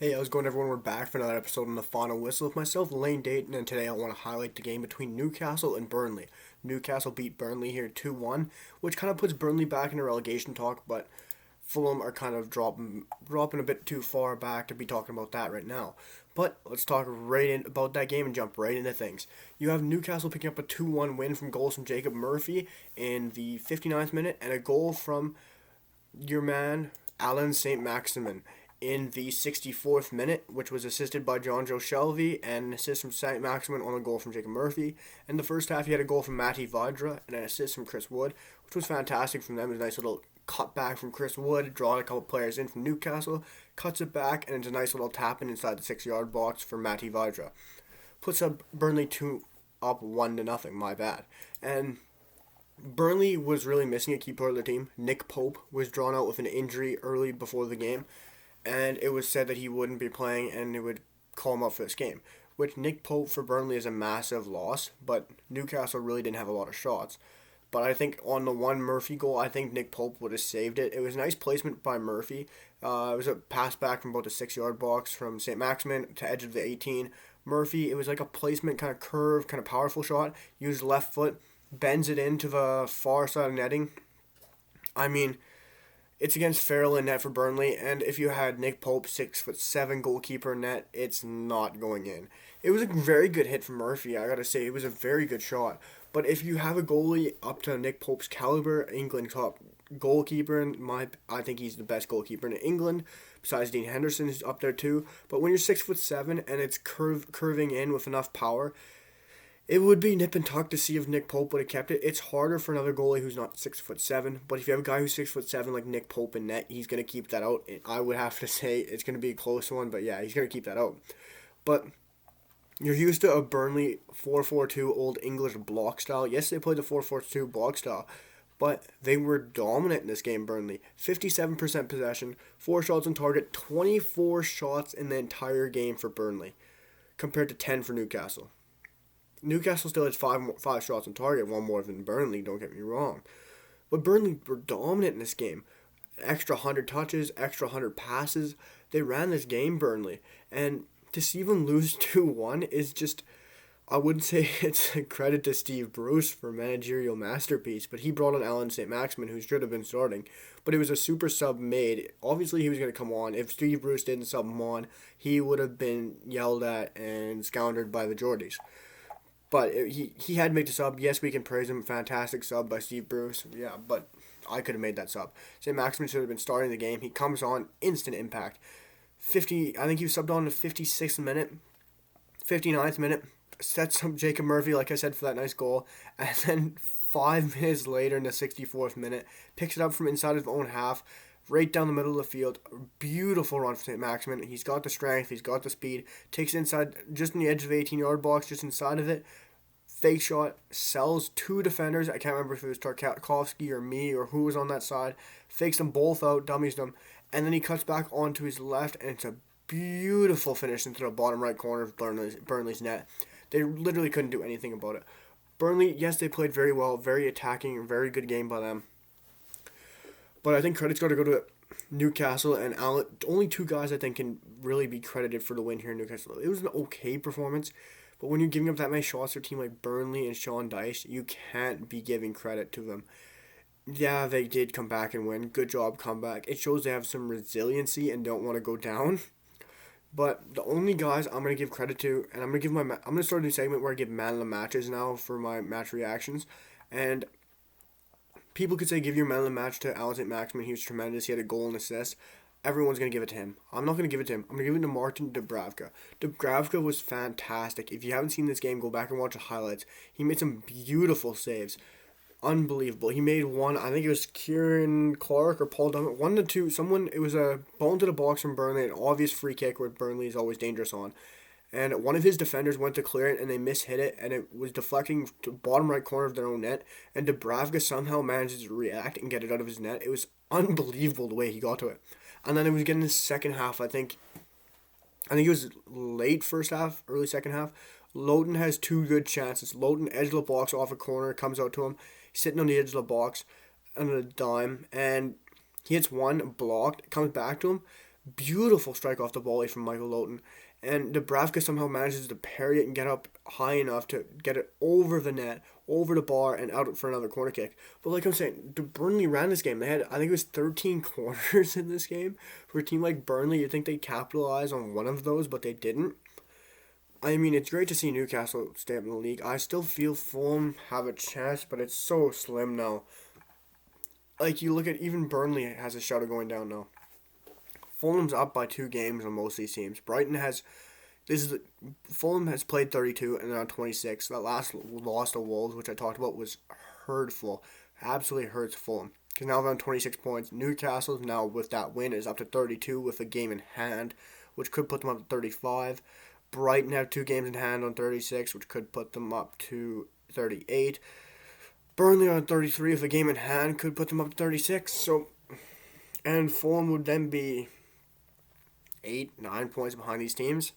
Hey, how's it going, everyone? We're back for another episode on the final whistle with myself, Lane Dayton, and today I want to highlight the game between Newcastle and Burnley. Newcastle beat Burnley here 2-1, which kind of puts Burnley back in a relegation talk, but Fulham are kind of dropping a bit too far back to be talking about that right now. But let's talk about that game and jump right into things. You have Newcastle picking up a 2-1 win from goals from Jacob Murphy in the 59th minute and a goal from your man, Allan Saint-Maximin, in the 64th minute, which was assisted by John Joe Shelvey and an assist from Saint-Maximin on a goal from Jacob Murphy. In the first half, he had a goal from Matty Vydra and an assist from Chris Wood, which was fantastic from them. It was a nice little cut back from Chris Wood, drawing a couple players in from Newcastle, cuts it back, and it's a nice little tap in inside the 6-yard box for Matty Vydra. Puts up Burnley 2 up 1-0, my bad. And Burnley was really missing a key part of the team. Nick Pope was drawn out with an injury early before the game, and it was said that he wouldn't be playing and it would call him up for this game. Which Nick Pope for Burnley is a massive loss, but Newcastle really didn't have a lot of shots. But I think on the one Murphy goal, I think Nick Pope would have saved it. It was a nice placement by Murphy. It was a pass back from about the 6-yard box from St. Maximin to edge of the 18. Murphy, it was like a placement, kind of curve, kind of powerful shot. Used left foot, bends it into the far side of netting. I mean, it's against Farrell in net for Burnley, and if you had Nick Pope, 6'7" goalkeeper in net, it's not going in. It was a very good hit from Murphy, I gotta say. It was a very good shot. But if you have a goalie up to Nick Pope's caliber, England top goalkeeper, I think he's the best goalkeeper in England, besides Dean Henderson, who's up there too. But when you're 6'7" and it's curving in with enough power, it would be nip and tuck to see if Nick Pope would have kept it. It's harder for another goalie who's not 6'7", but if you have a guy who's 6'7" like Nick Pope in net, he's gonna keep that out. I would have to say it's gonna be a close one, but yeah, he's gonna keep that out. But you're used to a Burnley 4-4-2 old English block style. Yes, they played the 4-4-2 block style, but they were dominant in this game. Burnley 57% possession, 4 shots on target, 24 shots in the entire game for Burnley, compared to 10 for Newcastle. Newcastle still has five shots on target, one more than Burnley, don't get me wrong. But Burnley were dominant in this game. Extra 100 touches, extra 100 passes. They ran this game, Burnley. And to see them lose 2-1 is just, I wouldn't say it's a credit to Steve Bruce for managerial masterpiece, but he brought on Allan Saint-Maximin, who should have been starting. But it was a super sub made. Obviously, he was going to come on. If Steve Bruce didn't sub him on, he would have been yelled at and scounded by the Geordies. But he had to make the sub. Yes, we can praise him. Fantastic sub by Steve Bruce. Yeah, but I could have made that sub. St. Maximin should have been starting the game. He comes on, instant impact. I think he was subbed on the 56th minute, 59th minute. Sets up Jacob Murphy, like I said, for that nice goal. And then 5 minutes later in the 64th minute, picks it up from inside his own half, right down the middle of the field. Beautiful run from St. Maximin. He's got the strength. He's got the speed. Takes it inside, just in the edge of the 18-yard box, just inside of it. Fake shot, sells 2 defenders. I can't remember if it was Tarkovsky or me or who was on that side. Fakes them both out, dummies them. And then he cuts back onto his left, and it's a beautiful finish into the bottom right corner of Burnley's net. They literally couldn't do anything about it. Burnley, yes, they played very well, very attacking, very good game by them. But I think credit's got to go to Newcastle and Allen. Only 2 guys I think can really be credited for the win here in Newcastle. It was an okay performance, but when you're giving up that many shots to a team like Burnley and Sean Dyche, you can't be giving credit to them. Yeah, they did come back and win. Good job, comeback. It shows they have some resiliency and don't want to go down. But the only guys I'm gonna give credit to, and I'm gonna start a new segment where I give man of the matches now for my match reactions, and people could say give your man of the match to Allan Saint-Maximin. He was tremendous. He had a goal and assist. Everyone's going to give it to him. I'm not going to give it to him. I'm going to give it to Martin DUBRAVKA. DUBRAVKA was fantastic. If you haven't seen this game, go back and watch the highlights. He made some beautiful saves. Unbelievable. He made one, I think it was Kieran Clark or Paul Dummett, 1-2. It was a ball into the box from Burnley, an obvious free kick where Burnley is always dangerous on. And one of his defenders went to clear it, and they mishit it, and it was deflecting to bottom right corner of their own net. And DUBRAVKA somehow manages to react and get it out of his net. It was unbelievable the way he got to it. And then it was getting the second half. I think it was late first half, early second half. Loughton has 2 good chances. Loughton edge of the box off a corner, comes out to him, sitting on the edge of the box on a dime, and he hits one blocked, comes back to him. Beautiful strike off the volley from Michael Lowton. And DUBRAVKA somehow manages to parry it and get up high enough to get it over the net, over the bar, and out for another corner kick. But like I'm saying, Burnley ran this game. They had, I think it was 13 corners in this game. For a team like Burnley, you'd think they'd capitalize on one of those, but they didn't. I mean, it's great to see Newcastle stay up in the league. I still feel Fulham have a chance, but it's so slim now. Like, you look at, even Burnley has a shot of going down now. Fulham's up by 2 games on most of these teams. Fulham has played 32 and they're on 26. That last loss to Wolves, which I talked about, was hurtful. Absolutely hurts Fulham. Because now they're on 26 points. Newcastle now with that win is up to 32 with a game in hand, which could put them up to 35. Brighton have 2 games in hand on 36, which could put them up to 38. Burnley on 33 with a game in hand could put them up to 36. And Fulham would then be 8-9 points behind these teams,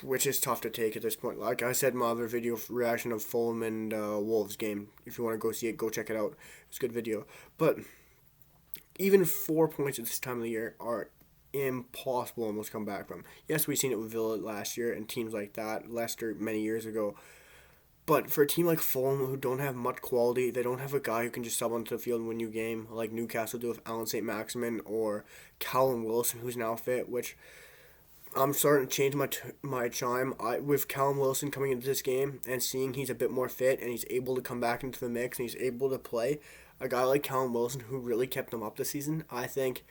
which is tough to take at this point. Like I said in my other video reaction of Fulham and Wolves game, if you want to go see it, go check it out. It's a good video. But even 4 points at this time of the year are impossible to almost come back from. Yes, we've seen it with Villa last year and teams like that, Leicester many years ago. But for a team like Fulham, who don't have much quality, they don't have a guy who can just sub onto the field and win you a game, like Newcastle do with Allan Saint-Maximin or Callum Wilson, who's now fit, which I'm starting to change my chime. With Callum Wilson coming into this game and seeing he's a bit more fit and he's able to come back into the mix and he's able to play, a guy like Callum Wilson who really kept them up this season, I think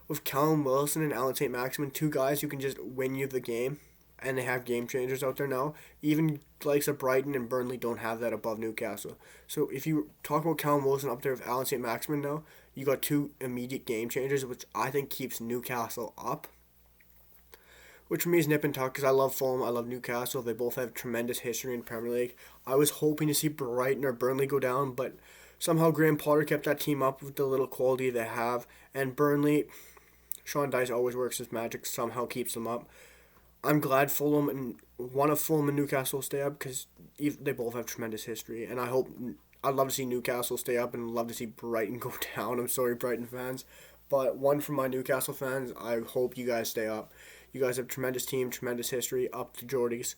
with Callum Wilson and Allan Saint-Maximin, 2 guys who can just win you the game, and they have game changers out there now. Even likes of Brighton and Burnley don't have that above Newcastle. So if you talk about Callum Wilson up there with Allan Saint-Maximin now, you got 2 immediate game changers, which I think keeps Newcastle up. Which for me is nip and tuck because I love Fulham, I love Newcastle. They both have tremendous history in Premier League. I was hoping to see Brighton or Burnley go down, but somehow Graham Potter kept that team up with the little quality they have. And Burnley, Sean Dyche always works his magic, somehow keeps them up. I'm glad Fulham and Newcastle stay up because they both have tremendous history, and I'd love to see Newcastle stay up and love to see Brighton go down. I'm sorry, Brighton fans, but one from my Newcastle fans, I hope you guys stay up. You guys have tremendous team, tremendous history, up to Geordies,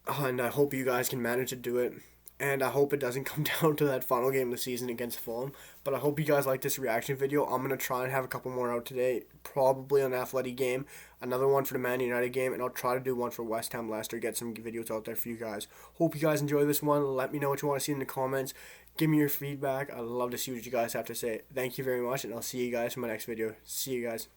and I hope you guys can manage to do it. And I hope it doesn't come down to that final game of the season against Fulham. But I hope you guys like this reaction video. I'm going to try and have a couple more out today. Probably an Athletic game. Another one for the Man United game. And I'll try to do one for West Ham Leicester. Get some videos out there for you guys. Hope you guys enjoy this one. Let me know what you want to see in the comments. Give me your feedback. I'd love to see what you guys have to say. Thank you very much. And I'll see you guys in my next video. See you guys.